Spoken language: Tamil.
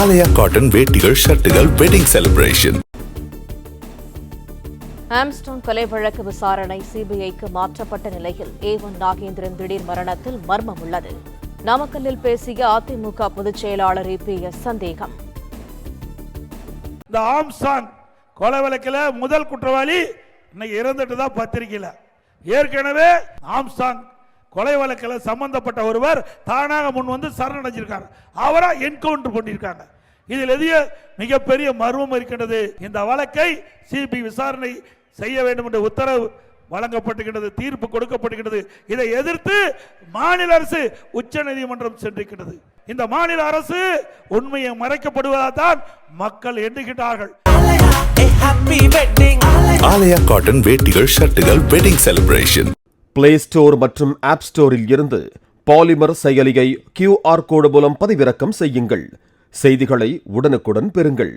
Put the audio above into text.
ஆலயா காட்டன் வேட்டிகள் ஷர்ட்டுகள் வெட்டிங் செலிப்ரேஷன். ஆம்ஸ்ட்ராங் கொலை வழக்கு விசாரணை சிபிஐக்கு மாற்றப்பட்ட நிலையில் A1 நாகேந்திரன் திடீர் மரணத்தில் மர்மம் உள்ளது. நாமக்கல்லில் பேசிய அதிமுக பொதுச் செயலாளர் EPS சந்தேகம். இந்த ஆம்ஸ்ட்ராங் கொலை வழக்கில் முதல் குற்றவாளி இன்னைக்கு இறந்துட்டு தான் பத்திரிகையில். ஏற்கனவே ஆம்ஸ்ட்ராங் கொலை வழக்கில் சம்பந்தப்பட்ட ஒருவர் தானாக முன் வந்து சரணடைஞ்சிருக்காங்க. அவரா என்கவுண்டர் பண்ணியிருக்காங்க. இதில் எதிய மிகப்பெரிய மர்மம் இருக்கின்றது. இந்த வழக்கை சிபிஐ விசாரணை செய்ய வேண்டும் என்ற உத்தரவு வழங்கப்பட்டுகிறது, தீர்ப்பு கொடுக்கப்படுகிறது. இதை எதிர்த்து மாநில அரசு உச்ச நீதிமன்றம் சென்றிருக்கிறது. இந்த மாநில அரசு உண்மையை மறைக்கப்படுவதால் தான் மக்கள் எண்ணுகிறார்கள். ஆலயா காட்டன் வேட்டிகள் ஷர்ட்டுகள் வெட்டிங் செலிப்ரேஷன். பிளே ஸ்டோர் மற்றும் ஆப் ஸ்டோரில் இருந்து பாலிமர் செயலியை QR கோடு மூலம் பதிவிறக்கம் செய்யுங்கள். செய்திகளை உடனுக்குடன் பெறுங்கள்.